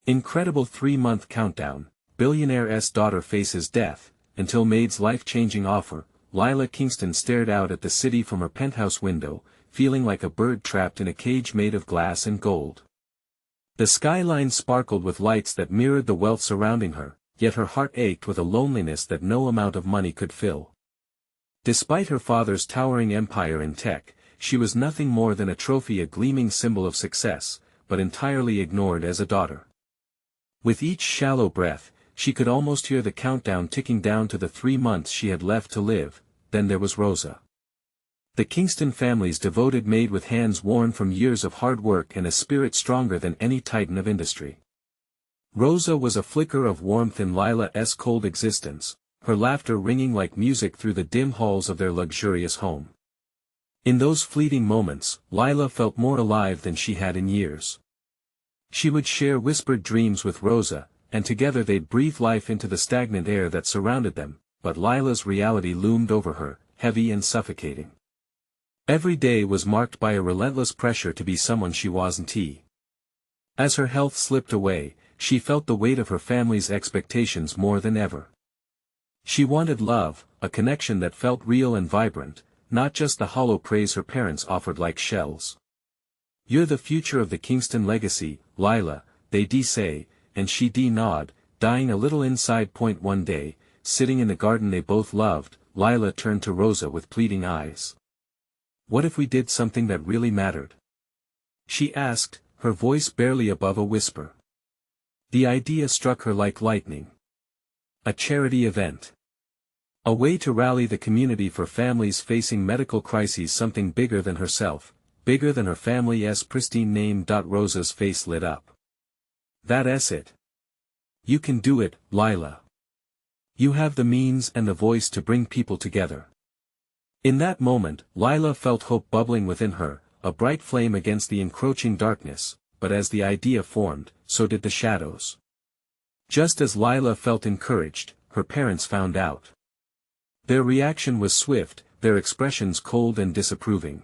Incredible 3-month countdown, Billionaire's daughter faces death, until Maid's life-changing offer. Lila Kingston stared out at the city from her penthouse window, feeling like a bird trapped in a cage made of glass and gold. The skyline sparkled with lights that mirrored the wealth surrounding her, yet her heart ached with a loneliness that no amount of money could fill. Despite her father's towering empire in tech, she was nothing more than a trophy, a gleaming symbol of success, but entirely ignored as a daughter. With each shallow breath, she could almost hear the countdown ticking down to the 3 months she had left to live. Then there was Rosa. The Kingston family's devoted maid, with hands worn from years of hard work and a spirit stronger than any titan of industry. Rosa was a flicker of warmth in Lila's cold existence, her laughter ringing like music through the dim halls of their luxurious home. In those fleeting moments, Lila felt more alive than she had in years. She would share whispered dreams with Rosa, and together they'd breathe life into the stagnant air that surrounded them, but Lila's reality loomed over her, heavy and suffocating. Every day was marked by a relentless pressure to be someone she wasn't. As her health slipped away, she felt the weight of her family's expectations more than ever. She wanted love, a connection that felt real and vibrant, not just the hollow praise her parents offered like shells. "You're the future of the Kingston legacy, Lila," they say, and she nod, dying a little inside. One day, sitting in the garden they both loved, Lila turned to Rosa with pleading eyes. "What if we did something that really mattered?" she asked, her voice barely above a whisper. The idea struck her like lightning. A charity event. A way to rally the community for families facing medical crises, something bigger than herself, bigger than her family's pristine name. Rosa's face lit up. "That's it. You can do it, Lila. You have the means and the voice to bring people together." In that moment, Lila felt hope bubbling within her, a bright flame against the encroaching darkness, but as the idea formed, so did the shadows. Just as Lila felt encouraged, her parents found out. Their reaction was swift, their expressions cold and disapproving.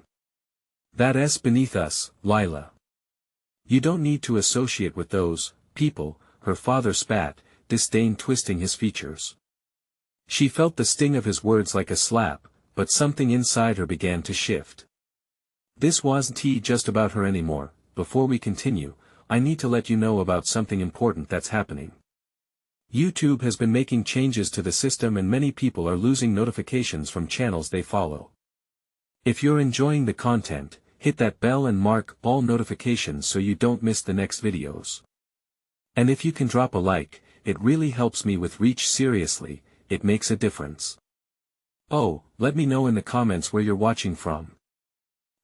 "That's beneath us, Lila. You don't need to associate with those people," her father spat, disdain twisting his features. She felt the sting of his words like a slap, but something inside her began to shift. This wasn't just about her anymore. "Before we continue, I need to let you know about something important that's happening. YouTube has been making changes to the system and many people are losing notifications from channels they follow. If you're enjoying the content, hit that bell and mark all notifications so you don't miss the next videos. And if you can drop a like, it really helps me with reach. Seriously, it makes a difference. Oh, let me know in the comments where you're watching from.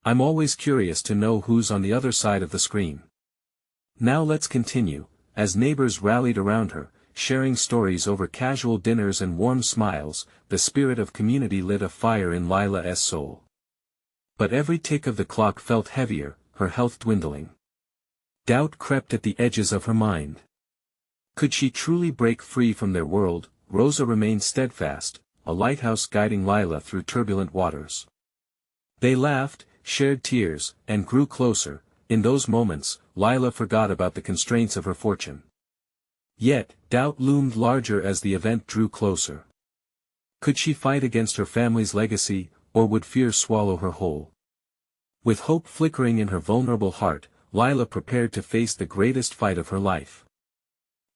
I'm always curious to know who's on the other side of the screen." Now let's continue. As neighbors rallied around her, sharing stories over casual dinners and warm smiles, the spirit of community lit a fire in Lila's soul. But every tick of the clock felt heavier, her health dwindling. Doubt crept at the edges of her mind. Could she truly break free from their world? Rosa remained steadfast, a lighthouse guiding Lila through turbulent waters. They laughed, shared tears, and grew closer. In those moments, Lila forgot about the constraints of her fortune. Yet, doubt loomed larger as the event drew closer. Could she fight against her family's legacy, or would fear swallow her whole? With hope flickering in her vulnerable heart, Lila prepared to face the greatest fight of her life.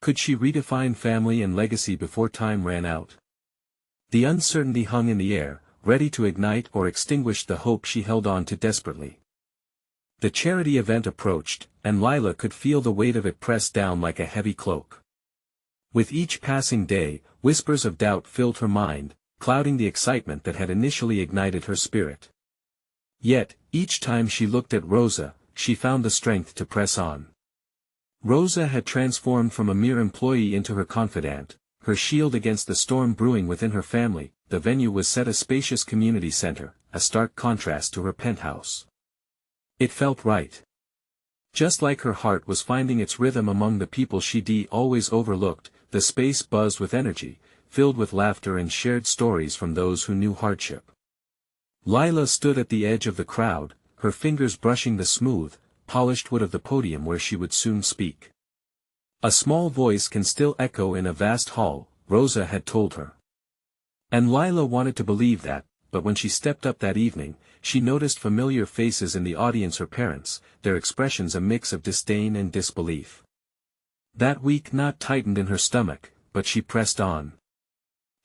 Could she redefine family and legacy before time ran out? The uncertainty hung in the air, ready to ignite or extinguish the hope she held on to desperately. The charity event approached, and Lila could feel the weight of it press down like a heavy cloak. With each passing day, whispers of doubt filled her mind, clouding the excitement that had initially ignited her spirit. Yet, each time she looked at Rosa, she found the strength to press on. Rosa had transformed from a mere employee into her confidant, her shield against the storm brewing within her family. The venue was set a spacious community center, a stark contrast to her penthouse. It felt right. Just like her heart was finding its rhythm among the people she'd always overlooked, the space buzzed with energy, filled with laughter and shared stories from those who knew hardship. Lila stood at the edge of the crowd, her fingers brushing the smooth, polished wood of the podium where she would soon speak. A small voice can still echo in a vast hall, Rosa had told her. And Lila wanted to believe that, but when she stepped up that evening, she noticed familiar faces in the audience, her parents, their expressions a mix of disdain and disbelief. That weak knot tightened in her stomach, but she pressed on.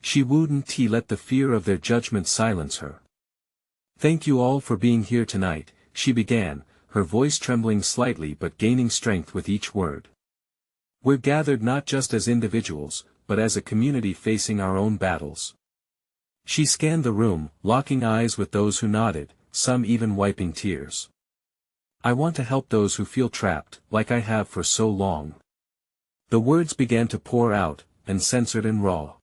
She wouldn't let the fear of their judgment silence her. "Thank you all for being here tonight," she began, her voice trembling slightly but gaining strength with each word. "We're gathered not just as individuals, but as a community facing our own battles." She scanned the room, locking eyes with those who nodded, some even wiping tears. "I want to help those who feel trapped, like I have for so long." The words began to pour out, uncensored and raw.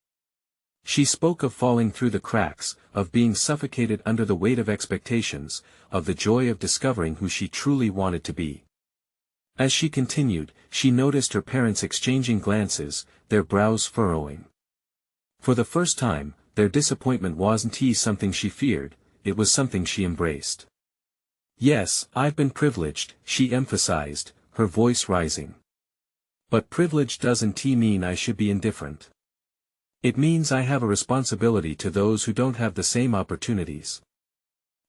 She spoke of falling through the cracks, of being suffocated under the weight of expectations, of the joy of discovering who she truly wanted to be. As she continued, she noticed her parents exchanging glances, their brows furrowing. For the first time, their disappointment wasn't something she feared, it was something she embraced. "Yes, I've been privileged," she emphasized, her voice rising. "But privilege doesn't mean I should be indifferent. It means I have a responsibility to those who don't have the same opportunities."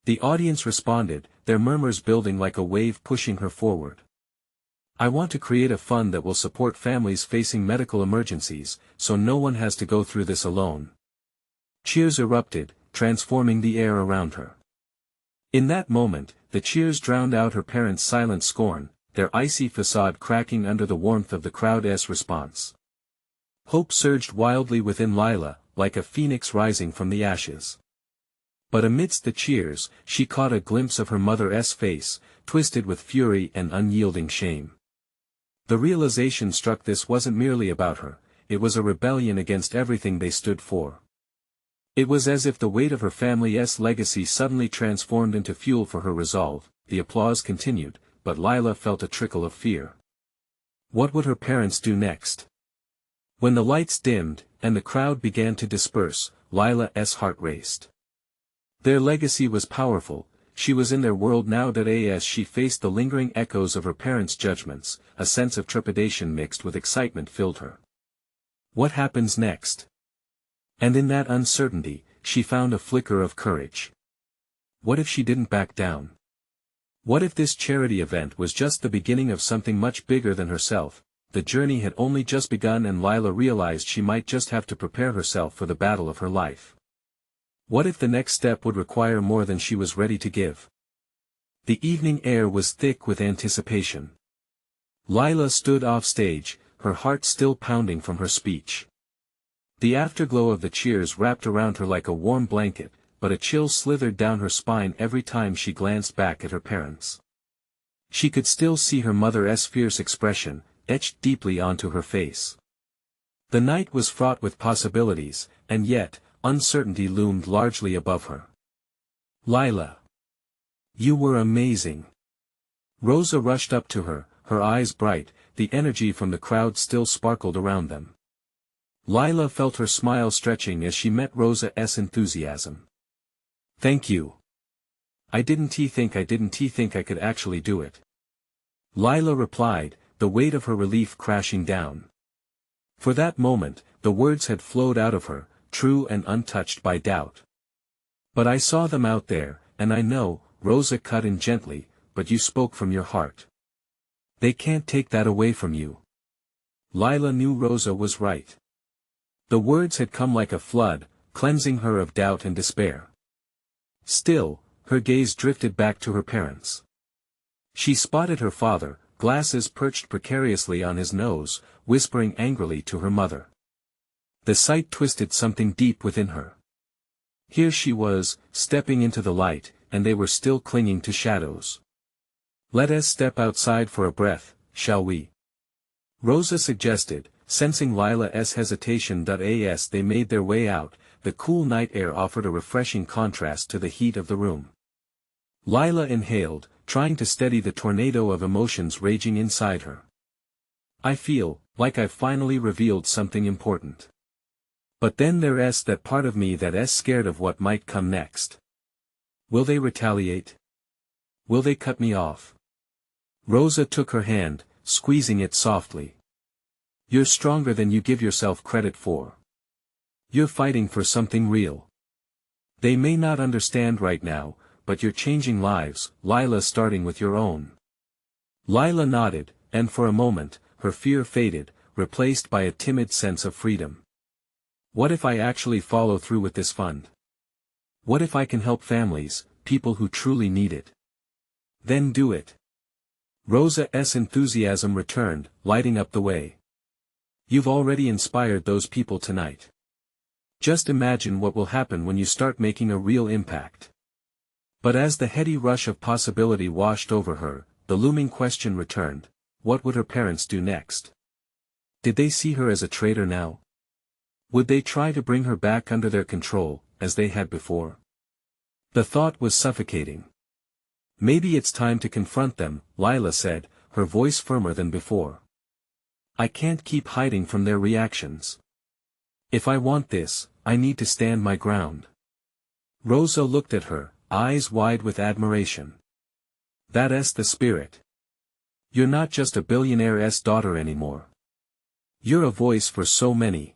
The audience responded, their murmurs building like a wave pushing her forward. "I want to create a fund that will support families facing medical emergencies, so no one has to go through this alone." Cheers erupted, transforming the air around her. In that moment, the cheers drowned out her parents' silent scorn, their icy facade cracking under the warmth of the crowd's response. Hope surged wildly within Lila, like a phoenix rising from the ashes. But amidst the cheers, she caught a glimpse of her mother's face, twisted with fury and unyielding shame. The realization struck this wasn't merely about her, it was a rebellion against everything they stood for. It was as if the weight of her family's legacy suddenly transformed into fuel for her resolve. The applause continued, but Lila felt a trickle of fear. What would her parents do next? When the lights dimmed, and the crowd began to disperse, Lila's heart raced. Their legacy was powerful, she was in their world now. As she faced the lingering echoes of her parents' judgments, a sense of trepidation mixed with excitement filled her. What happens next? And in that uncertainty, she found a flicker of courage. What if she didn't back down? What if this charity event was just the beginning of something much bigger than herself? The journey had only just begun, and Lila realized she might just have to prepare herself for the battle of her life. What if the next step would require more than she was ready to give? The evening air was thick with anticipation. Lila stood off stage, her heart still pounding from her speech. The afterglow of the cheers wrapped around her like a warm blanket, but a chill slithered down her spine every time she glanced back at her parents. She could still see her mother's fierce expression, etched deeply onto her face. The night was fraught with possibilities, and yet, uncertainty loomed largely above her. "Lila, you were amazing." Rosa rushed up to her, her eyes bright, the energy from the crowd still sparkled around them. Lila felt her smile stretching as she met Rosa's enthusiasm. "Thank you. I didn't think I could actually do it." Lila replied, the weight of her relief crashing down. For that moment, the words had flowed out of her, true and untouched by doubt. "But I saw them out there, and I know," Rosa cut in gently, "but you spoke from your heart. They can't take that away from you." Lila knew Rosa was right. The words had come like a flood, cleansing her of doubt and despair. Still, her gaze drifted back to her parents. She spotted her father, glasses perched precariously on his nose, whispering angrily to her mother. The sight twisted something deep within her. Here she was, stepping into the light, and they were still clinging to shadows. "Let us step outside for a breath, shall we?" Rosa suggested, sensing Lila's hesitation. As they made their way out, the cool night air offered a refreshing contrast to the heat of the room. Lila inhaled, trying to steady the tornado of emotions raging inside her. "I feel like I've finally revealed something important. But then there's that part of me that's scared of what might come next. Will they retaliate? Will they cut me off?" Rosa took her hand, squeezing it softly. You're stronger than you give yourself credit for. You're fighting for something real. They may not understand right now, but you're changing lives, Lila, starting with your own. Lila nodded, and for a moment, her fear faded, replaced by a timid sense of freedom. What if I actually follow through with this fund? What if I can help families, people who truly need it? Then do it. Rosa's enthusiasm returned, lighting up the way. You've already inspired those people tonight. Just imagine what will happen when you start making a real impact. But as the heady rush of possibility washed over her, the looming question returned: what would her parents do next? Did they see her as a traitor now? Would they try to bring her back under their control, as they had before? The thought was suffocating. Maybe it's time to confront them, Lila said, her voice firmer than before. I can't keep hiding from their reactions. If I want this, I need to stand my ground. Rosa looked at her, eyes wide with admiration. That's the spirit. You're not just a billionaire's daughter anymore. You're a voice for so many.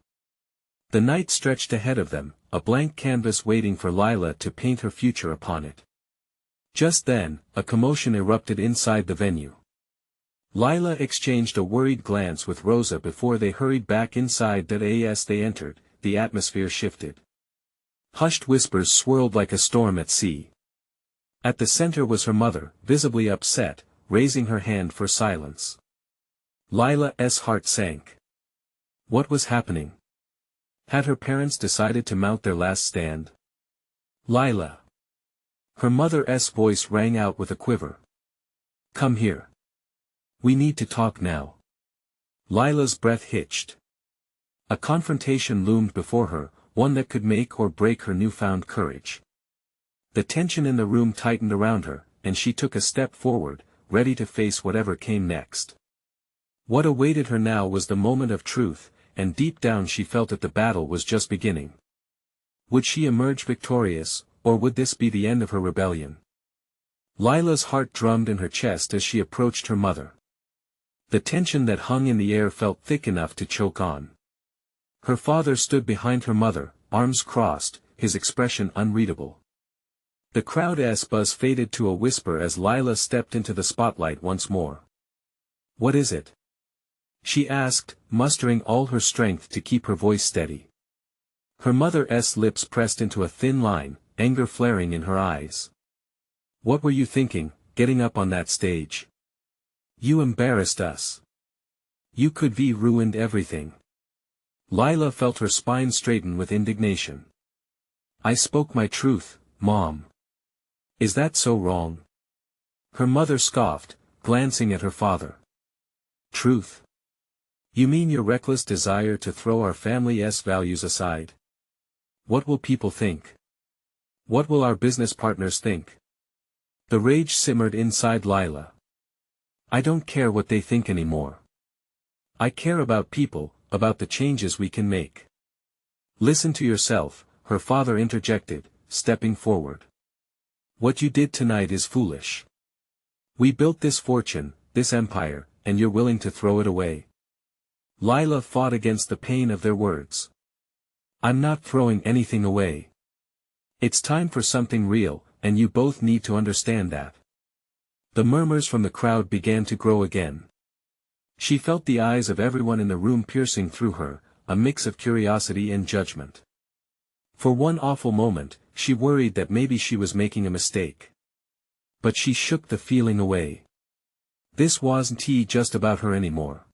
The night stretched ahead of them, a blank canvas waiting for Lila to paint her future upon it. Just then, a commotion erupted inside the venue. Lila exchanged a worried glance with Rosa before they hurried back inside. As they entered, the atmosphere shifted. Hushed whispers swirled like a storm at sea. At the center was her mother, visibly upset, raising her hand for silence. Lila's heart sank. What was happening? Had her parents decided to mount their last stand? Lila. Her mother's voice rang out with a quiver. Come here. We need to talk now. Lila's breath hitched. A confrontation loomed before her, one that could make or break her newfound courage. The tension in the room tightened around her, and she took a step forward, ready to face whatever came next. What awaited her now was the moment of truth, and deep down she felt that the battle was just beginning. Would she emerge victorious, or would this be the end of her rebellion? Lila's heart drummed in her chest as she approached her mother. The tension that hung in the air felt thick enough to choke on. Her father stood behind her mother, arms crossed, his expression unreadable. The crowd's buzz faded to a whisper as Lila stepped into the spotlight once more. What is it? She asked, mustering all her strength to keep her voice steady. Her mother's lips pressed into a thin line, anger flaring in her eyes. What were you thinking, getting up on that stage? You embarrassed us. You could have ruined everything. Lila felt her spine straighten with indignation. I spoke my truth, Mom. Is that so wrong? Her mother scoffed, glancing at her father. Truth? You mean your reckless desire to throw our family's values aside? What will people think? What will our business partners think? The rage simmered inside Lila. I don't care what they think anymore. I care about people, about the changes we can make. Listen to yourself, her father interjected, stepping forward. What you did tonight is foolish. We built this fortune, this empire, and you're willing to throw it away. Lila fought against the pain of their words. I'm not throwing anything away. It's time for something real, and you both need to understand that. The murmurs from the crowd began to grow again. She felt the eyes of everyone in the room piercing through her, a mix of curiosity and judgment. For one awful moment, she worried that maybe she was making a mistake. But she shook the feeling away. This wasn't just about her anymore.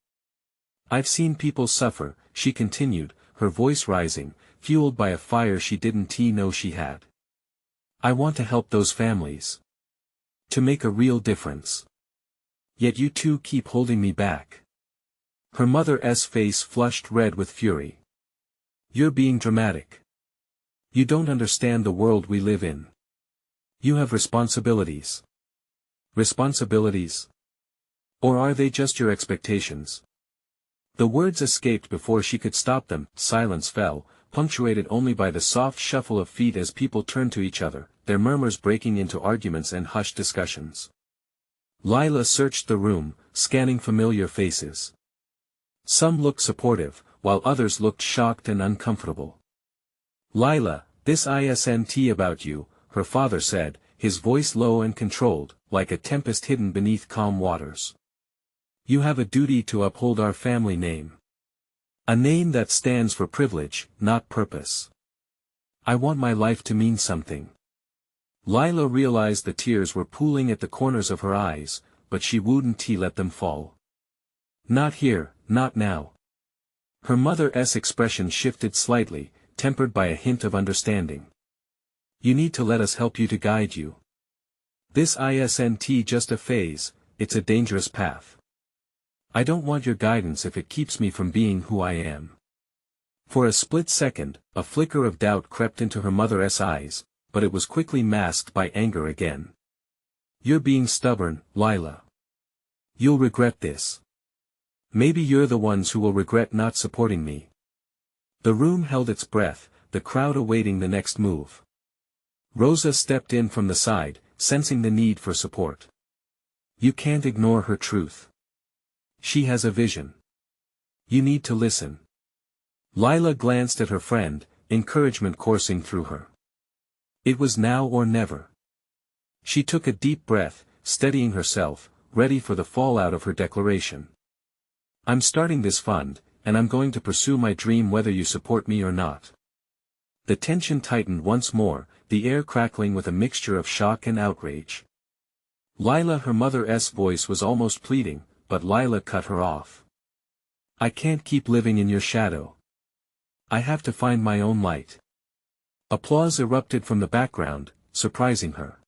I've seen people suffer, she continued, her voice rising, fueled by a fire she didn't know she had. I want to help those families. To make a real difference. Yet you two keep holding me back. Her mother's face flushed red with fury. You're being dramatic. You don't understand the world we live in. You have responsibilities. Responsibilities? Or are they just your expectations? The words escaped before she could stop them. Silence fell, punctuated only by the soft shuffle of feet as people turned to each other, their murmurs breaking into arguments and hushed discussions. Lila searched the room, scanning familiar faces. Some looked supportive, while others looked shocked and uncomfortable. "Lila, this isn't about you," her father said, his voice low and controlled, like a tempest hidden beneath calm waters. "You have a duty to uphold our family name. A name that stands for privilege, not purpose. I want my life to mean something." Lila realized the tears were pooling at the corners of her eyes, but she wouldn't let them fall. "Not here, not now." Her mother's expression shifted slightly, tempered by a hint of understanding. "You need to let us help you to guide you. This isn't just a phase, it's a dangerous path. I don't want your guidance if it keeps me from being who I am." For a split second, a flicker of doubt crept into her mother's eyes, but it was quickly masked by anger again. "You're being stubborn, Lila. You'll regret this. Maybe you're the ones who will regret not supporting me." The room held its breath, the crowd awaiting the next move. Rosa stepped in from the side, sensing the need for support. "You can't ignore her truth. She has a vision. You need to listen." Lila glanced at her friend, encouragement coursing through her. It was now or never. She took a deep breath, steadying herself, ready for the fallout of her declaration. "I'm starting this fund, and I'm going to pursue my dream whether you support me or not." The tension tightened once more, the air crackling with a mixture of shock and outrage. Lila, her mother's voice was almost pleading, but Lila cut her off. "I can't keep living in your shadow. I have to find my own light." Applause erupted from the background, surprising her.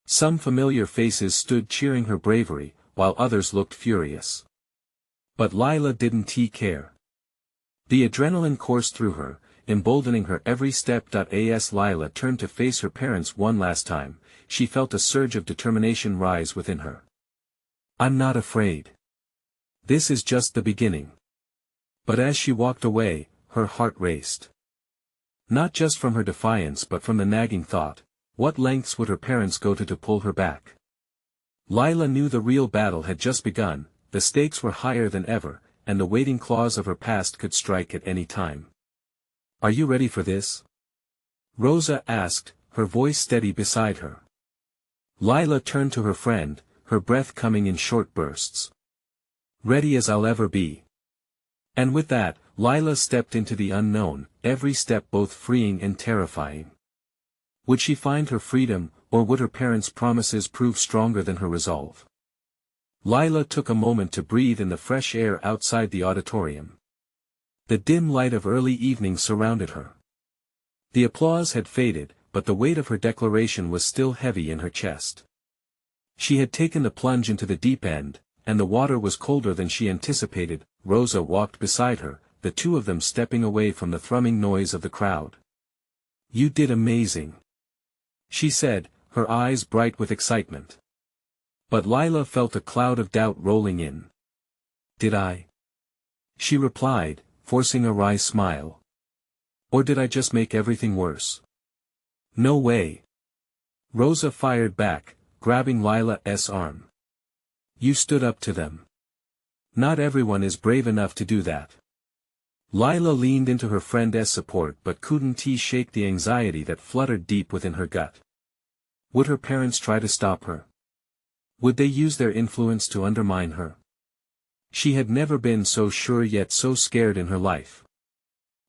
Some familiar faces stood cheering her bravery, while others looked furious. But Lila didn't care. The adrenaline coursed through her, emboldening her every step. As Lila turned to face her parents one last time, she felt a surge of determination rise within her. "I'm not afraid. This is just the beginning." But as she walked away, her heart raced. Not just from her defiance but from the nagging thought, what lengths would her parents go to pull her back? Lila knew the real battle had just begun, the stakes were higher than ever, and the waiting claws of her past could strike at any time. "Are you ready for this?" Rosa asked, her voice steady beside her. Lila turned to her friend, her breath coming in short bursts. "Ready as I'll ever be." And with that, Lila stepped into the unknown, every step both freeing and terrifying. Would she find her freedom, or would her parents' promises prove stronger than her resolve? Lila took a moment to breathe in the fresh air outside the auditorium. The dim light of early evening surrounded her. The applause had faded, but the weight of her declaration was still heavy in her chest. She had taken the plunge into the deep end, and the water was colder than she anticipated. Rosa walked beside her, the two of them stepping away from the thrumming noise of the crowd. "You did amazing," she said, her eyes bright with excitement. But Lila felt a cloud of doubt rolling in. "Did I?" she replied, forcing a wry smile. "Or did I just make everything worse?" "No way." Rosa fired back, grabbing Lila's arm. "You stood up to them. Not everyone is brave enough to do that." Lila leaned into her friend's support but couldn't shake the anxiety that fluttered deep within her gut. Would her parents try to stop her? Would they use their influence to undermine her? She had never been so sure yet so scared in her life.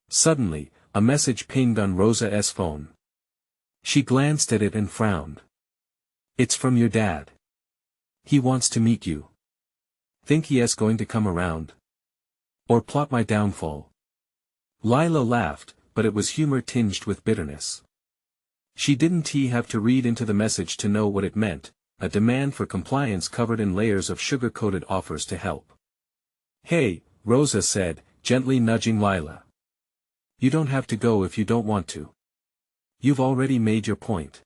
Suddenly, a message pinged on Rosa's phone. She glanced at it and frowned. "It's from your dad. He wants to meet you. Think he is going to come around? Or plot my downfall?" Lila laughed, but it was humor tinged with bitterness. She didn't have to read into the message to know what it meant, a demand for compliance covered in layers of sugar-coated offers to help. "Hey," Rosa said, gently nudging Lila. "You don't have to go if you don't want to. You've already made your point."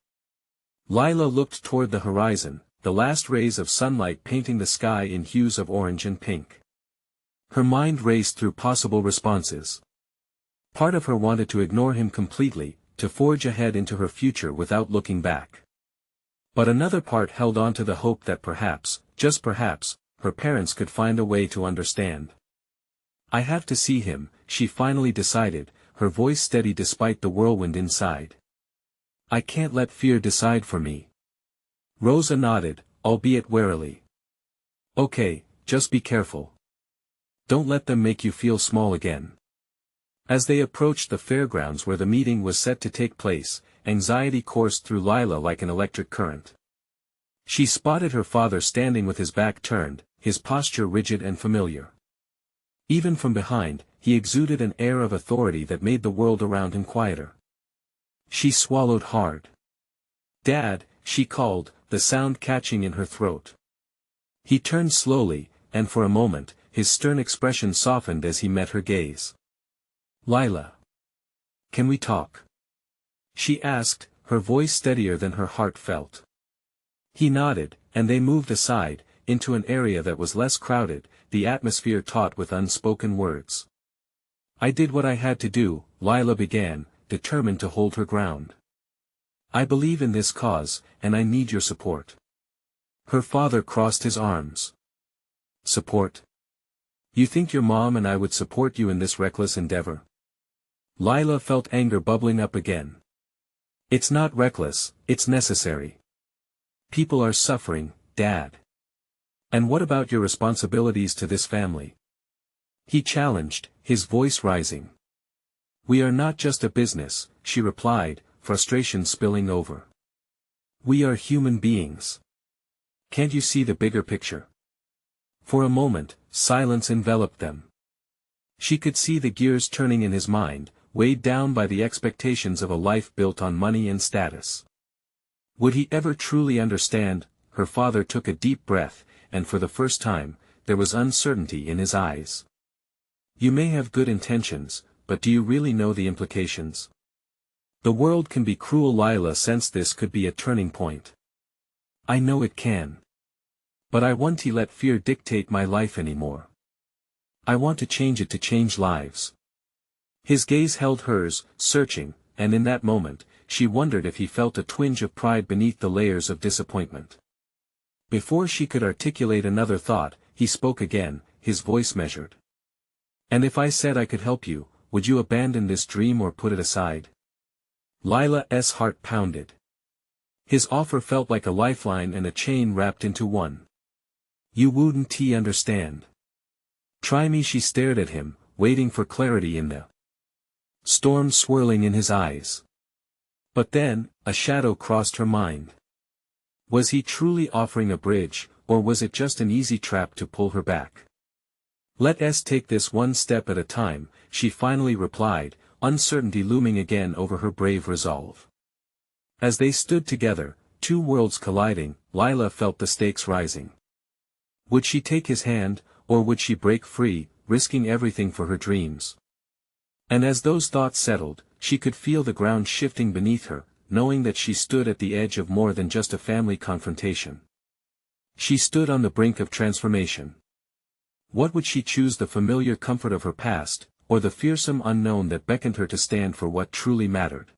Lila looked toward the horizon, the last rays of sunlight painting the sky in hues of orange and pink. Her mind raced through possible responses. Part of her wanted to ignore him completely, to forge ahead into her future without looking back. But another part held on to the hope that perhaps, just perhaps, her parents could find a way to understand. I have to see him, she finally decided, her voice steady despite the whirlwind inside. I can't let fear decide for me. Rosa nodded, albeit warily. Okay, just be careful. Don't let them make you feel small again. As they approached the fairgrounds where the meeting was set to take place, anxiety coursed through Lila like an electric current. She spotted her father standing with his back turned, his posture rigid and familiar. Even from behind, he exuded an air of authority that made the world around him quieter. She swallowed hard. "Dad," she called, the sound catching in her throat. He turned slowly, and for a moment, his stern expression softened as he met her gaze. "Lila. Can we talk?" she asked, her voice steadier than her heart felt. He nodded, and they moved aside, into an area that was less crowded, the atmosphere taut with unspoken words. "I did what I had to do," Lila began, determined to hold her ground. "I believe in this cause, and I need your support." Her father crossed his arms. "Support? You think your mom and I would support you in this reckless endeavor?" Lila felt anger bubbling up again. "It's not reckless, it's necessary. People are suffering, Dad. And what about your responsibilities to this family?" he challenged, his voice rising. "We are not just a business," she replied, frustration spilling over. "We are human beings. Can't you see the bigger picture?" For a moment, silence enveloped them. She could see the gears turning in his mind, weighed down by the expectations of a life built on money and status. Would he ever truly understand? Her father took a deep breath, and for the first time, there was uncertainty in his eyes. "You may have good intentions, but do you really know the implications? The world can be cruel." Lila sensed this could be a turning point. "I know it can. But I won't let fear dictate my life anymore. I want to change it to change lives." His gaze held hers, searching, and in that moment, she wondered if he felt a twinge of pride beneath the layers of disappointment. Before she could articulate another thought, he spoke again, his voice measured. "And if I said I could help you, would you abandon this dream or put it aside?" Lila's heart pounded. His offer felt like a lifeline and a chain wrapped into one. "You wouldn't understand. Try me." She stared at him, waiting for clarity in the storm swirling in his eyes. But then, a shadow crossed her mind. Was he truly offering a bridge, or was it just an easy trap to pull her back? "Let's take this one step at a time," she finally replied, uncertainty looming again over her brave resolve. As they stood together, two worlds colliding, Lila felt the stakes rising. Would she take his hand, or would she break free, risking everything for her dreams? And as those thoughts settled, she could feel the ground shifting beneath her, knowing that she stood at the edge of more than just a family confrontation. She stood on the brink of transformation. What would she choose, the familiar comfort of her past, or the fearsome unknown that beckoned her to stand for what truly mattered?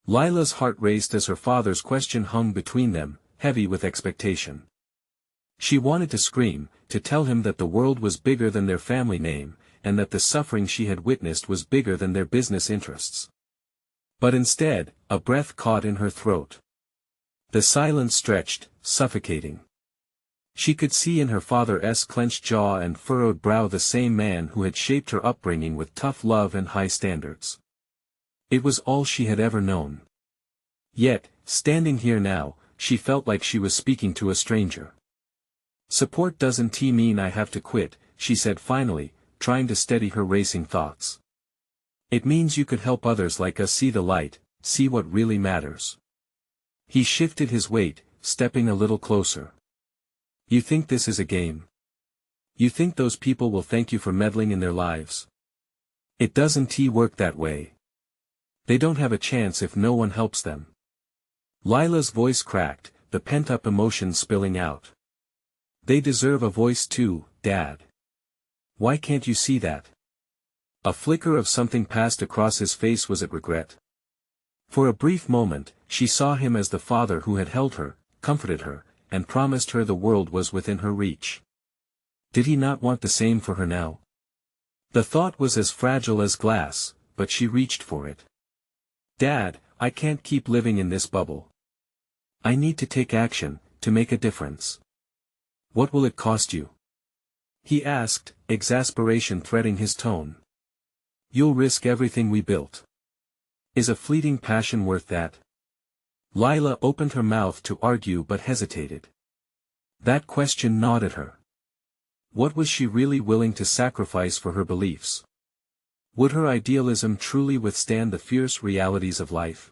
Lila's heart raced as her father's question hung between them, heavy with expectation. She wanted to scream, to tell him that the world was bigger than their family name, and that the suffering she had witnessed was bigger than their business interests. But instead, a breath caught in her throat. The silence stretched, suffocating. She could see in her father's clenched jaw and furrowed brow the same man who had shaped her upbringing with tough love and high standards. It was all she had ever known. Yet, standing here now, she felt like she was speaking to a stranger. "Support doesn't mean I have to quit," she said finally, trying to steady her racing thoughts. "It means you could help others like us see the light, see what really matters." He shifted his weight, stepping a little closer. "You think this is a game? You think those people will thank you for meddling in their lives? It doesn't work that way. They don't have a chance if no one helps them." Lila's voice cracked, the pent-up emotion spilling out. "They deserve a voice too, Dad. Why can't you see that?" A flicker of something passed across his face. Was it regret? For a brief moment, she saw him as the father who had held her, comforted her, and promised her the world was within her reach. Did he not want the same for her now? The thought was as fragile as glass, but she reached for it. Dad, I can't keep living in this bubble. I need to take action, to make a difference. What will it cost you? He asked, exasperation threading his tone. You'll risk everything we built. Is a fleeting passion worth that? Lila opened her mouth to argue but hesitated. That question gnawed at her. What was she really willing to sacrifice for her beliefs? Would her idealism truly withstand the fierce realities of life?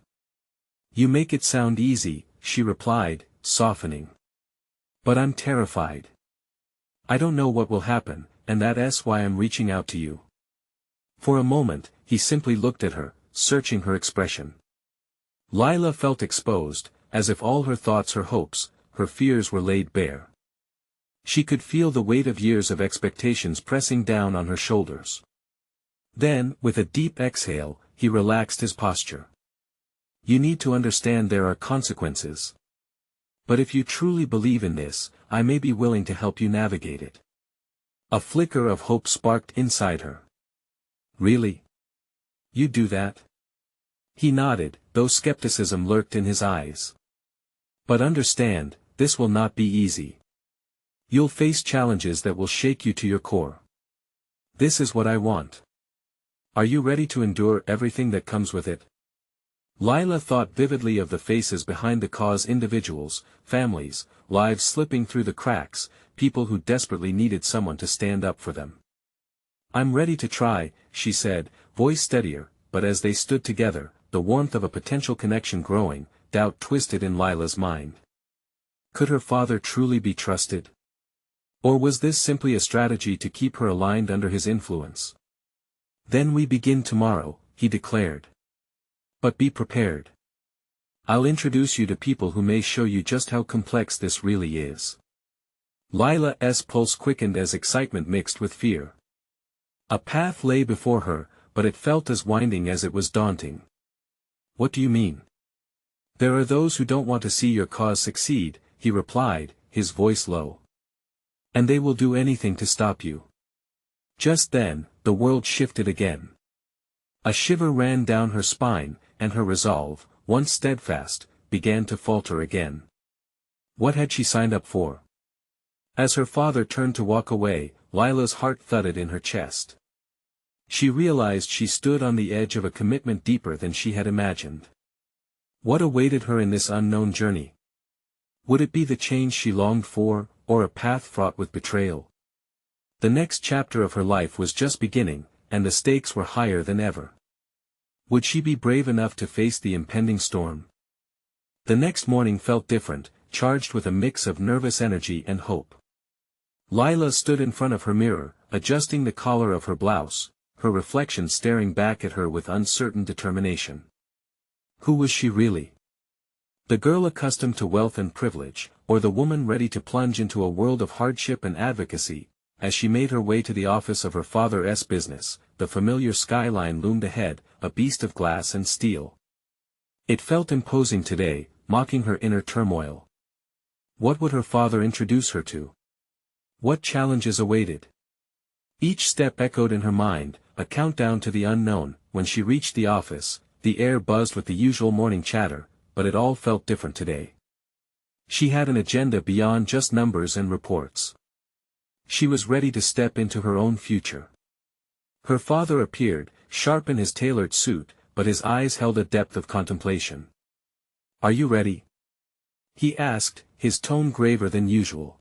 You make it sound easy, she replied, softening. But I'm terrified. I don't know what will happen, and that's why I'm reaching out to you. For a moment, he simply looked at her, searching her expression. Lila felt exposed, as if all her thoughts, her hopes, her fears were laid bare. She could feel the weight of years of expectations pressing down on her shoulders. Then, with a deep exhale, he relaxed his posture. You need to understand there are consequences. But if you truly believe in this, I may be willing to help you navigate it. A flicker of hope sparked inside her. Really? You'd do that? He nodded, though skepticism lurked in his eyes. But understand, this will not be easy. You'll face challenges that will shake you to your core. This is what I want. Are you ready to endure everything that comes with it? Lila thought vividly of the faces behind the cause, individuals, families, lives slipping through the cracks, people who desperately needed someone to stand up for them. I'm ready to try, she said, voice steadier, but as they stood together, the warmth of a potential connection growing, doubt twisted in Lila's mind. Could her father truly be trusted? Or was this simply a strategy to keep her aligned under his influence? Then we begin tomorrow, he declared. But be prepared. I'll introduce you to people who may show you just how complex this really is. Lila's pulse quickened as excitement mixed with fear. A path lay before her, but it felt as winding as it was daunting. What do you mean? There are those who don't want to see your cause succeed, he replied, his voice low. And they will do anything to stop you. Just then, the world shifted again. A shiver ran down her spine, and her resolve, once steadfast, began to falter again. What had she signed up for? As her father turned to walk away, Lila's heart thudded in her chest. She realized she stood on the edge of a commitment deeper than she had imagined. What awaited her in this unknown journey? Would it be the change she longed for, or a path fraught with betrayal? The next chapter of her life was just beginning, and the stakes were higher than ever. Would she be brave enough to face the impending storm? The next morning felt different, charged with a mix of nervous energy and hope. Lila stood in front of her mirror, adjusting the collar of her blouse, her reflection staring back at her with uncertain determination. Who was she really? The girl accustomed to wealth and privilege, or the woman ready to plunge into a world of hardship and advocacy? As she made her way to the office of her father's business, the familiar skyline loomed ahead, a beast of glass and steel. It felt imposing today, mocking her inner turmoil. What would her father introduce her to? What challenges awaited? Each step echoed in her mind, a countdown to the unknown. When she reached the office, the air buzzed with the usual morning chatter, but it all felt different today. She had an agenda beyond just numbers and reports. She was ready to step into her own future. Her father appeared, sharp in his tailored suit, but his eyes held a depth of contemplation. Are you ready? He asked, his tone graver than usual.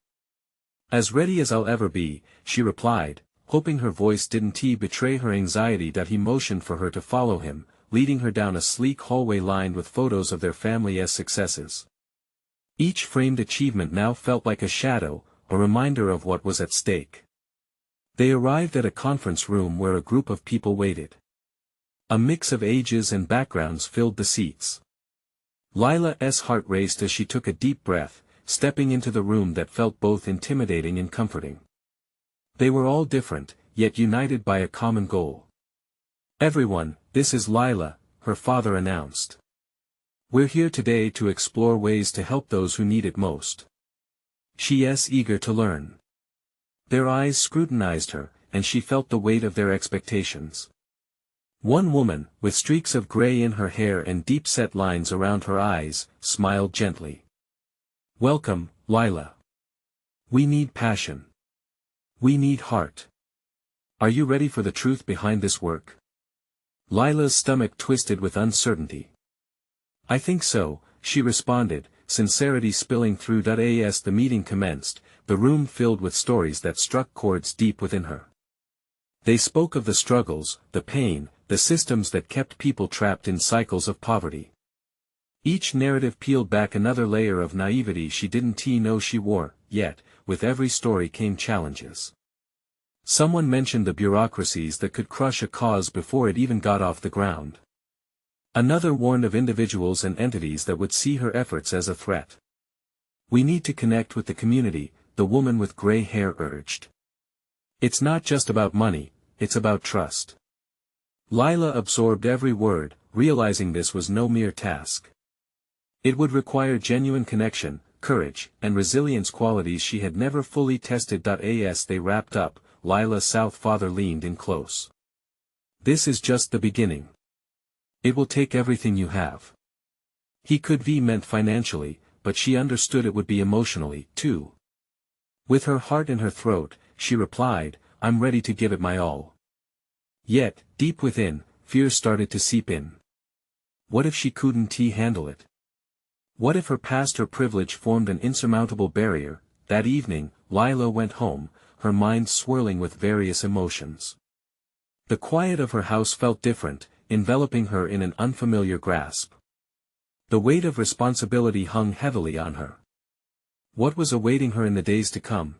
As ready as I'll ever be, she replied, hoping her voice didn't betray her anxiety. He motioned for her to follow him, leading her down a sleek hallway lined with photos of their family's successes. Each framed achievement now felt like a shadow, a reminder of what was at stake. They arrived at a conference room where a group of people waited. A mix of ages and backgrounds filled the seats. Lila's heart raced as she took a deep breath, stepping into the room that felt both intimidating and comforting. They were all different, yet united by a common goal. Everyone, this is Lila, her father announced. We're here today to explore ways to help those who need it most. She's eager to learn. Their eyes scrutinized her, and she felt the weight of their expectations. One woman, with streaks of gray in her hair and deep-set lines around her eyes, smiled gently. "Welcome, Lila. We need passion. We need heart. Are you ready for the truth behind this work?" Lila's stomach twisted with uncertainty. "I think so," she responded, sincerity spilling through. As the meeting commenced, the room filled with stories that struck chords deep within her. They spoke of the struggles, the pain, the systems that kept people trapped in cycles of poverty. Each narrative peeled back another layer of naivety she didn't know she wore, yet, with every story came challenges. Someone mentioned the bureaucracies that could crush a cause before it even got off the ground. Another warned of individuals and entities that would see her efforts as a threat. "We need to connect with the community," the woman with gray hair urged. "It's not just about money, it's about trust." Lila absorbed every word, realizing this was no mere task. It would require genuine connection, courage, and resilience, qualities she had never fully tested. As they wrapped up, Lila's father leaned in close. "This is just the beginning. It will take everything you have." He could be meant financially, but she understood it would be emotionally, too. With her heart in her throat, she replied, "I'm ready to give it my all." Yet, deep within, fear started to seep in. What if she couldn't handle it? What if her past, her privilege, formed an insurmountable barrier? That evening, Lila went home, her mind swirling with various emotions. The quiet of her house felt different, enveloping her in an unfamiliar grasp. The weight of responsibility hung heavily on her. What was awaiting her in the days to come?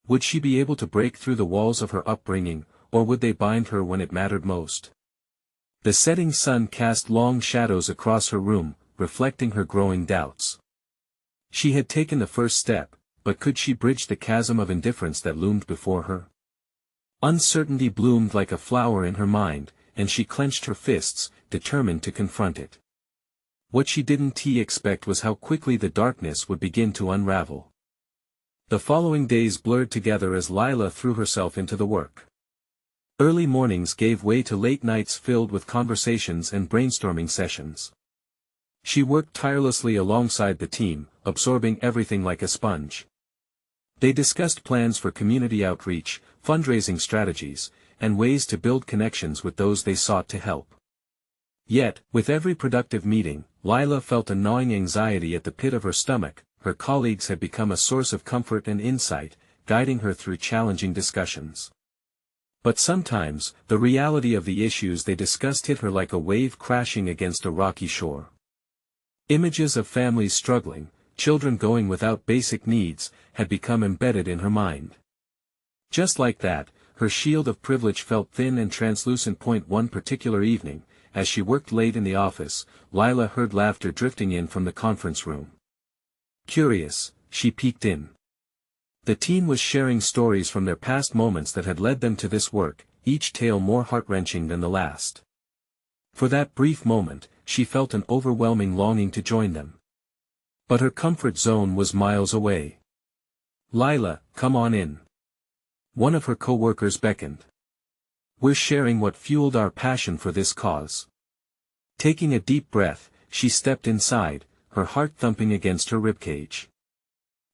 Would she be able to break through the walls of her upbringing, or would they bind her when it mattered most? The setting sun cast long shadows across her room, reflecting her growing doubts. She had taken the first step, but could she bridge the chasm of indifference that loomed before her? Uncertainty bloomed like a flower in her mind, and she clenched her fists, determined to confront it. What she didn't expect was how quickly the darkness would begin to unravel. The following days blurred together as Lila threw herself into the work. Early mornings gave way to late nights filled with conversations and brainstorming sessions. She worked tirelessly alongside the team, absorbing everything like a sponge. They discussed plans for community outreach, fundraising strategies, and ways to build connections with those they sought to help. Yet, with every productive meeting, Lila felt a gnawing anxiety at the pit of her stomach. Her colleagues had become a source of comfort and insight, guiding her through challenging discussions. But sometimes, the reality of the issues they discussed hit her like a wave crashing against a rocky shore. Images of families struggling, children going without basic needs, had become embedded in her mind. Just like that, her shield of privilege felt thin and translucent. One particular evening, as she worked late in the office, Lila heard laughter drifting in from the conference room. Curious, she peeked in. The team was sharing stories from their past moments that had led them to this work, each tale more heart-wrenching than the last. For that brief moment, she felt an overwhelming longing to join them. But her comfort zone was miles away. "Lila, come on in." One of her co-workers beckoned. "We're sharing what fueled our passion for this cause." Taking a deep breath, she stepped inside, her heart thumping against her ribcage.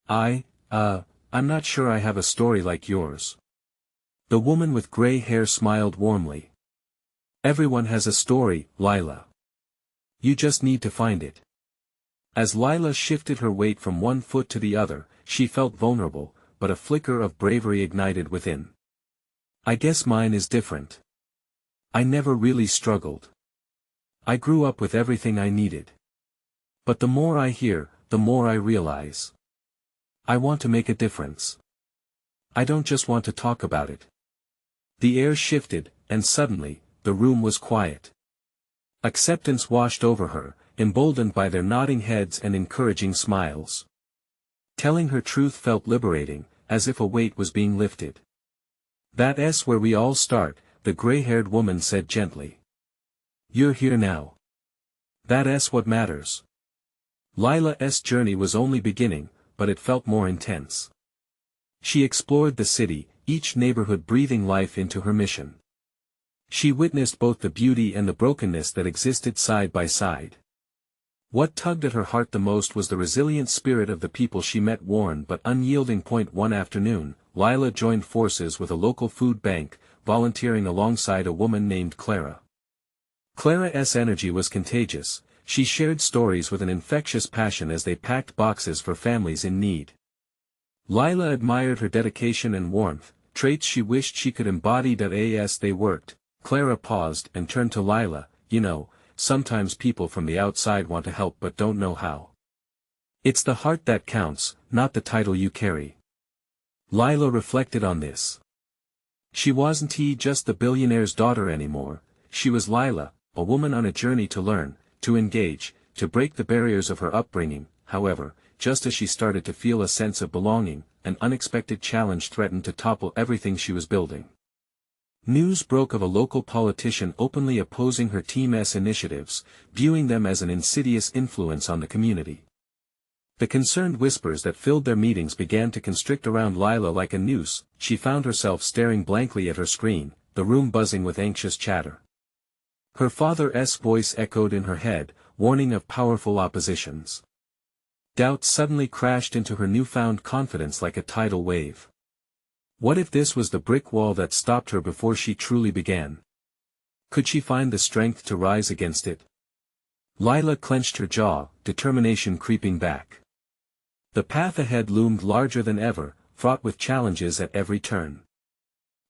I'm not sure I have a story like yours." The woman with gray hair smiled warmly. "Everyone has a story, Lila. You just need to find it." As Lila shifted her weight from one foot to the other, she felt vulnerable, but a flicker of bravery ignited within. "I guess mine is different. I never really struggled. I grew up with everything I needed. But the more I hear, the more I realize. I want to make a difference. I don't just want to talk about it." The air shifted, and suddenly, the room was quiet. Acceptance washed over her, emboldened by their nodding heads and encouraging smiles. Telling her truth felt liberating, as if a weight was being lifted. "That's where we all start," the gray-haired woman said gently. "You're here now. That's what matters." Lila's journey was only beginning, but it felt more intense. She explored the city, each neighborhood breathing life into her mission. She witnessed both the beauty and the brokenness that existed side by side. What tugged at her heart the most was the resilient spirit of the people she met. Worn but unyielding. One afternoon, Lila joined forces with a local food bank, volunteering alongside a woman named Clara. Clara's energy was contagious. She shared stories with an infectious passion as they packed boxes for families in need. Lila admired her dedication and warmth, traits she wished she could embody. As they worked, Clara paused and turned to Lila. "You know, sometimes people from the outside want to help but don't know how. It's the heart that counts, not the title you carry." Lila reflected on this. She wasn't just the billionaire's daughter anymore. She was Lila, a woman on a journey to learn, to engage, to break the barriers of her upbringing. However, just as she started to feel a sense of belonging, an unexpected challenge threatened to topple everything she was building. News broke of a local politician openly opposing her team's initiatives, viewing them as an insidious influence on the community. The concerned whispers that filled their meetings began to constrict around Lila like a noose. She found herself staring blankly at her screen, the room buzzing with anxious chatter. Her father's voice echoed in her head, warning of powerful oppositions. Doubt suddenly crashed into her newfound confidence like a tidal wave. What if this was the brick wall that stopped her before she truly began? Could she find the strength to rise against it? Lila clenched her jaw, determination creeping back. The path ahead loomed larger than ever, fraught with challenges at every turn.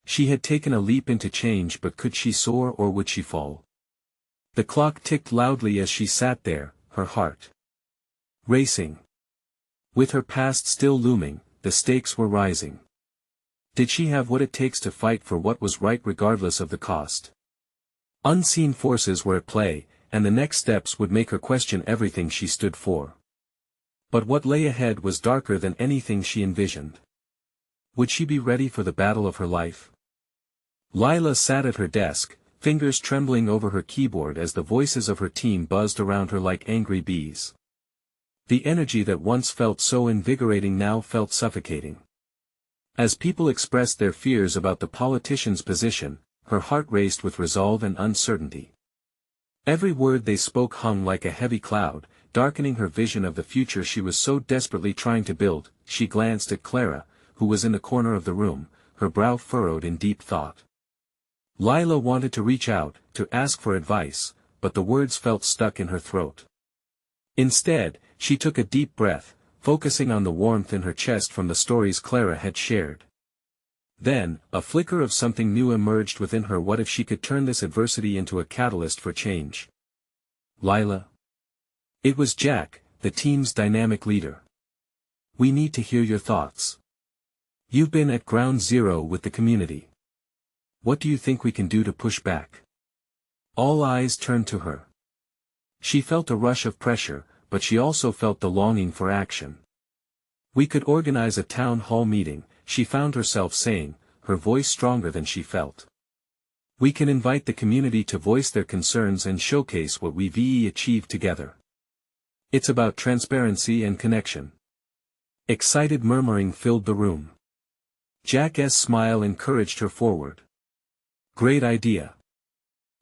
She had taken a leap into change, but could she soar or would she fall? The clock ticked loudly as she sat there, her heart racing. With her past still looming, the stakes were rising. Did she have what it takes to fight for what was right regardless of the cost? Unseen forces were at play, and the next steps would make her question everything she stood for. But what lay ahead was darker than anything she envisioned. Would she be ready for the battle of her life? Lila sat at her desk, fingers trembling over her keyboard as the voices of her team buzzed around her like angry bees. The energy that once felt so invigorating now felt suffocating. As people expressed their fears about the politician's position, her heart raced with resolve and uncertainty. Every word they spoke hung like a heavy cloud, darkening her vision of the future she was so desperately trying to build. She glanced at Clara, who was in the corner of the room, her brow furrowed in deep thought. Lila wanted to reach out, to ask for advice, but the words felt stuck in her throat. Instead, she took a deep breath, focusing on the warmth in her chest from the stories Clara had shared. Then, a flicker of something new emerged within her. What if she could turn this adversity into a catalyst for change? Lila? It was Jack, the team's dynamic leader. "We need to hear your thoughts. You've been at ground zero with the community. What do you think we can do to push back?" All eyes turned to her. She felt a rush of pressure, but she also felt the longing for action. "We could organize a town hall meeting," she found herself saying, her voice stronger than she felt. "We can invite the community to voice their concerns and showcase what we've achieved together. It's about transparency and connection." Excited murmuring filled the room. Jack's smile encouraged her forward. "Great idea.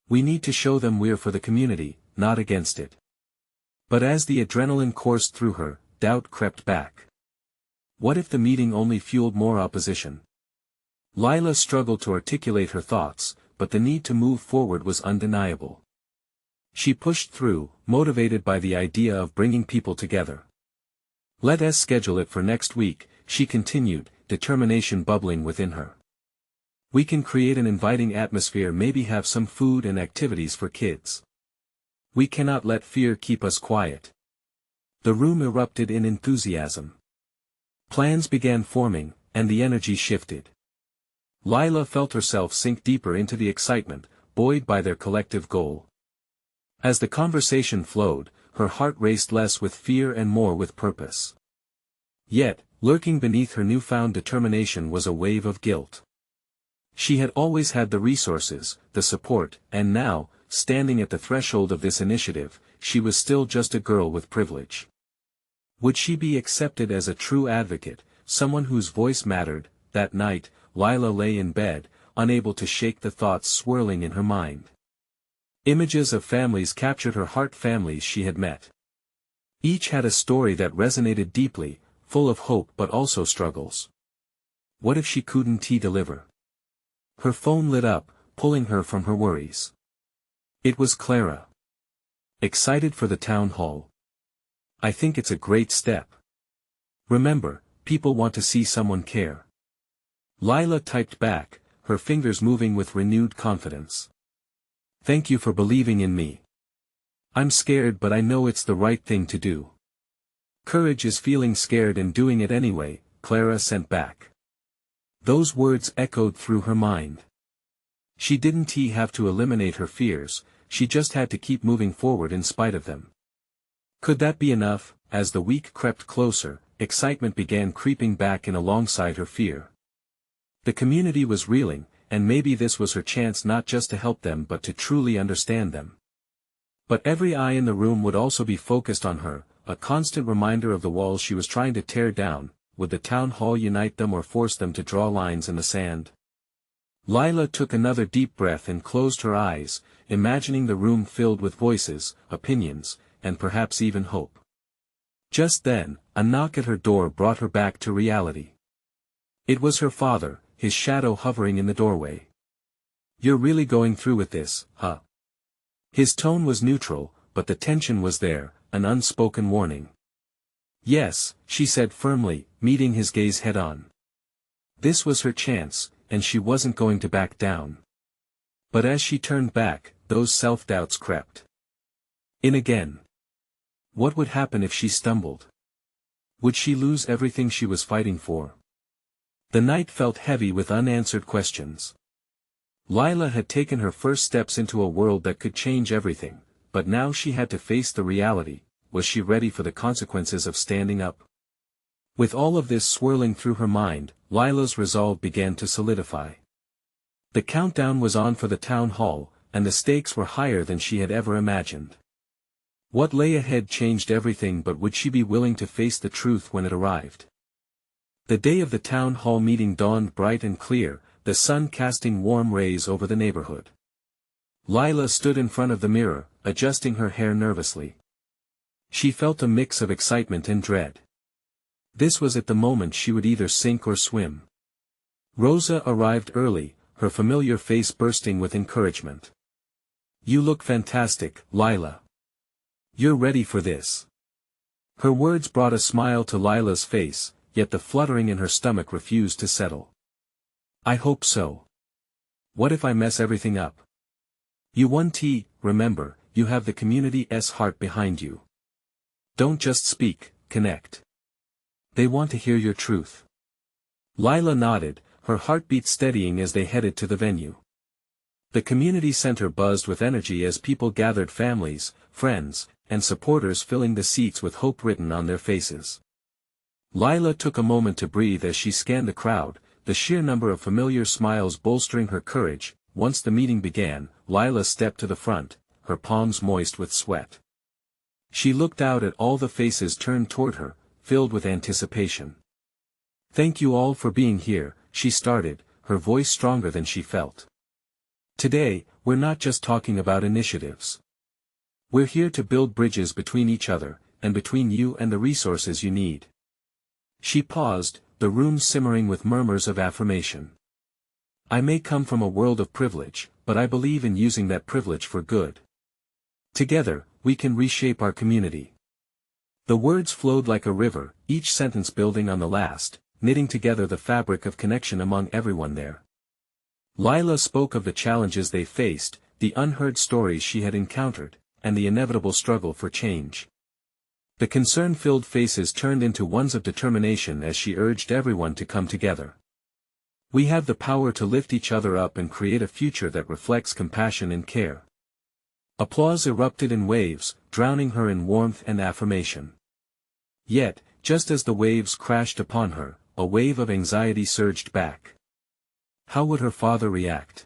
We need to show them we're for the community, not against it." But as the adrenaline coursed through her, doubt crept back. What if the meeting only fueled more opposition? Lila struggled to articulate her thoughts, but the need to move forward was undeniable. She pushed through, motivated by the idea of bringing people together. "Let us schedule it for next week," she continued, determination bubbling within her. "We can create an inviting atmosphere, maybe have some food and activities for kids. We cannot let fear keep us quiet." The room erupted in enthusiasm. Plans began forming, and the energy shifted. Lila felt herself sink deeper into the excitement, buoyed by their collective goal. As the conversation flowed, her heart raced less with fear and more with purpose. Yet, lurking beneath her newfound determination was a wave of guilt. She had always had the resources, the support, and now, standing at the threshold of this initiative, she was still just a girl with privilege. Would she be accepted as a true advocate, someone whose voice mattered? That night, Lila lay in bed, unable to shake the thoughts swirling in her mind. Images of families captured her heart, families she had met. Each had a story that resonated deeply, full of hope but also struggles. What if she couldn't deliver? Her phone lit up, pulling her from her worries. It was Clara. Excited for the town hall. I think it's a great step. Remember, people want to see someone care. Lila typed back, her fingers moving with renewed confidence. Thank you for believing in me. I'm scared but I know it's the right thing to do. Courage is feeling scared and doing it anyway, Clara sent back. Those words echoed through her mind. She didn't have to eliminate her fears, she just had to keep moving forward in spite of them. Could that be enough? As the week crept closer, excitement began creeping back in alongside her fear. The community was reeling, and maybe this was her chance not just to help them but to truly understand them. But every eye in the room would also be focused on her, a constant reminder of the walls she was trying to tear down. Would the town hall unite them or force them to draw lines in the sand? Lila took another deep breath and closed her eyes, imagining the room filled with voices, opinions, and perhaps even hope. Just then, a knock at her door brought her back to reality. It was her father, his shadow hovering in the doorway. You're really going through with this, huh? His tone was neutral, but the tension was there, an unspoken warning. Yes, she said firmly, meeting his gaze head-on. This was her chance, and she wasn't going to back down. But as she turned back, those self-doubts crept in again. What would happen if she stumbled? Would she lose everything she was fighting for? The night felt heavy with unanswered questions. Lila had taken her first steps into a world that could change everything, but now she had to face the reality. Was she ready for the consequences of standing up? With all of this swirling through her mind, Lila's resolve began to solidify. The countdown was on for the town hall, and the stakes were higher than she had ever imagined. What lay ahead changed everything, but would she be willing to face the truth when it arrived? The day of the town hall meeting dawned bright and clear, the sun casting warm rays over the neighborhood. Lila stood in front of the mirror, adjusting her hair nervously. She felt a mix of excitement and dread. This was at the moment she would either sink or swim. Rosa arrived early, her familiar face bursting with encouragement. You look fantastic, Lila. You're ready for this. Her words brought a smile to Lila's face, yet the fluttering in her stomach refused to settle. I hope so. What if I mess everything up? You won. Remember, you have the community's heart behind you. Don't just speak, connect. They want to hear your truth. Lila nodded, her heartbeat steadying as they headed to the venue. The community center buzzed with energy as people gathered, families, friends, and supporters filling the seats with hope written on their faces. Lila took a moment to breathe as she scanned the crowd, the sheer number of familiar smiles bolstering her courage. Once the meeting began, Lila stepped to the front, her palms moist with sweat. She looked out at all the faces turned toward her, filled with anticipation. Thank you all for being here, she started, her voice stronger than she felt. Today, we're not just talking about initiatives. We're here to build bridges between each other, and between you and the resources you need. She paused, the room simmering with murmurs of affirmation. I may come from a world of privilege, but I believe in using that privilege for good. Together, we can reshape our community. The words flowed like a river, each sentence building on the last, knitting together the fabric of connection among everyone there. Lila spoke of the challenges they faced, the unheard stories she had encountered, and the inevitable struggle for change. The concern-filled faces turned into ones of determination as she urged everyone to come together. We have the power to lift each other up and create a future that reflects compassion and care. Applause erupted in waves, drowning her in warmth and affirmation. Yet, just as the waves crashed upon her, a wave of anxiety surged back. How would her father react?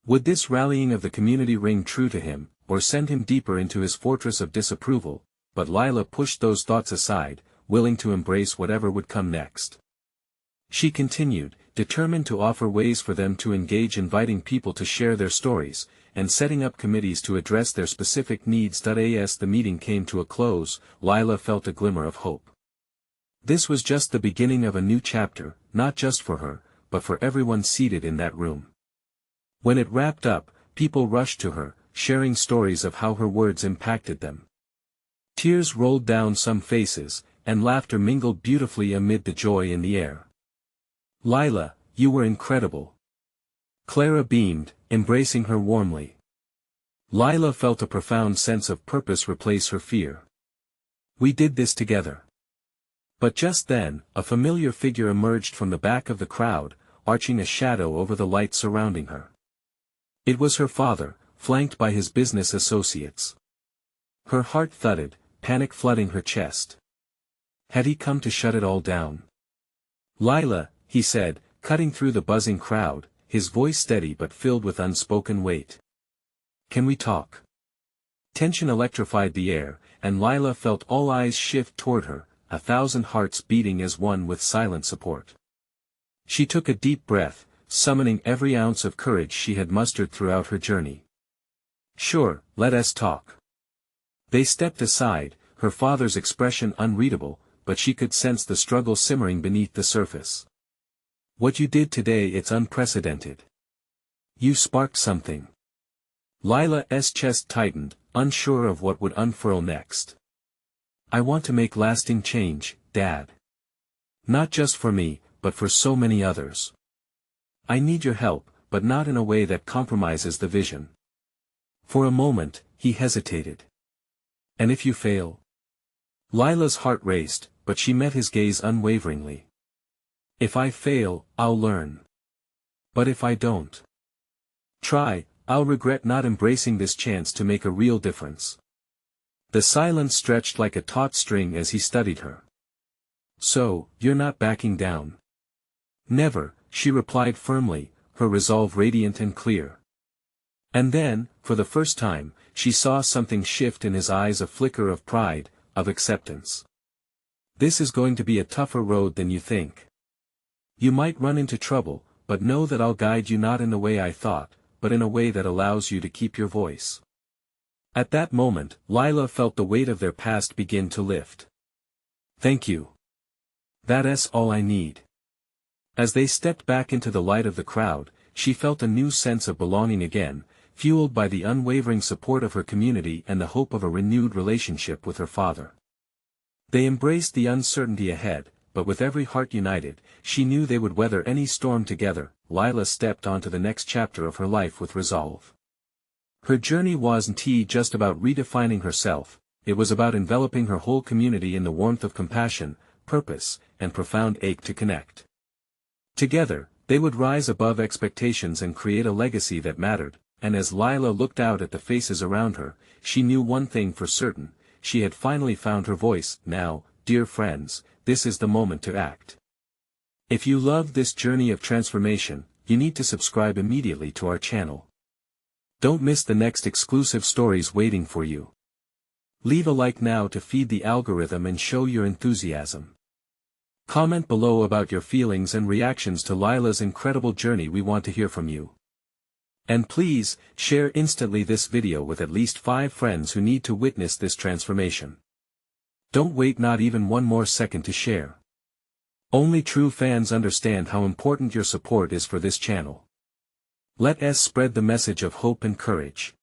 Would this rallying of the community ring true to him, or send him deeper into his fortress of disapproval? But Lila pushed those thoughts aside, willing to embrace whatever would come next. She continued, determined to offer ways for them to engage, inviting people to share their stories, and setting up committees to address their specific needs. As the meeting came to a close, Lila felt a glimmer of hope. This was just the beginning of a new chapter, not just for her, but for everyone seated in that room. When it wrapped up, people rushed to her, sharing stories of how her words impacted them. Tears rolled down some faces, and laughter mingled beautifully amid the joy in the air. "Lila, you were incredible." Clara beamed, embracing her warmly. Lila felt a profound sense of purpose replace her fear. "We did this together." But just then, a familiar figure emerged from the back of the crowd, arching a shadow over the light surrounding her. It was her father, flanked by his business associates. Her heart thudded, panic flooding her chest. Had he come to shut it all down? "Lila," he said, cutting through the buzzing crowd, his voice steady but filled with unspoken weight. "Can we talk?" Tension electrified the air, and Lila felt all eyes shift toward her, 1,000 hearts beating as one with silent support. She took a deep breath, summoning every ounce of courage she had mustered throughout her journey. "Sure, let us talk." They stepped aside, her father's expression unreadable, but she could sense the struggle simmering beneath the surface. "What you did today, it's unprecedented. You sparked something." Lila's chest tightened, unsure of what would unfurl next. "I want to make lasting change, Dad. Not just for me, but for so many others. I need your help, but not in a way that compromises the vision." For a moment, he hesitated. "And if you fail?" Lila's heart raced, but she met his gaze unwaveringly. "If I fail, I'll learn. But if I don't try, I'll regret not embracing this chance to make a real difference." The silence stretched like a taut string as he studied her. "So, you're not backing down?" "Never," she replied firmly, her resolve radiant and clear. And then, for the first time, she saw something shift in his eyes, a flicker of pride, of acceptance. "This is going to be a tougher road than you think. You might run into trouble, but know that I'll guide you, not in the way I thought, but in a way that allows you to keep your voice." At that moment, Lila felt the weight of their past begin to lift. "Thank you. That's all I need." As they stepped back into the light of the crowd, she felt a new sense of belonging again, fueled by the unwavering support of her community and the hope of a renewed relationship with her father. They embraced the uncertainty ahead, but with every heart united, she knew they would weather any storm together. Lila stepped onto the next chapter of her life with resolve. Her journey wasn't just about redefining herself, it was about enveloping her whole community in the warmth of compassion, purpose, and profound ache to connect. Together, they would rise above expectations and create a legacy that mattered, and as Lila looked out at the faces around her, she knew one thing for certain: she had finally found her voice. Now, dear friends, this is the moment to act. If you loved this journey of transformation, you need to subscribe immediately to our channel. Don't miss the next exclusive stories waiting for you. Leave a like now to feed the algorithm and show your enthusiasm. Comment below about your feelings and reactions to Lila's incredible journey. We want to hear from you. And please, share instantly this video with at least 5 friends who need to witness this transformation. Don't wait not even one more second to share. Only true fans understand how important your support is for this channel. Let us spread the message of hope and courage.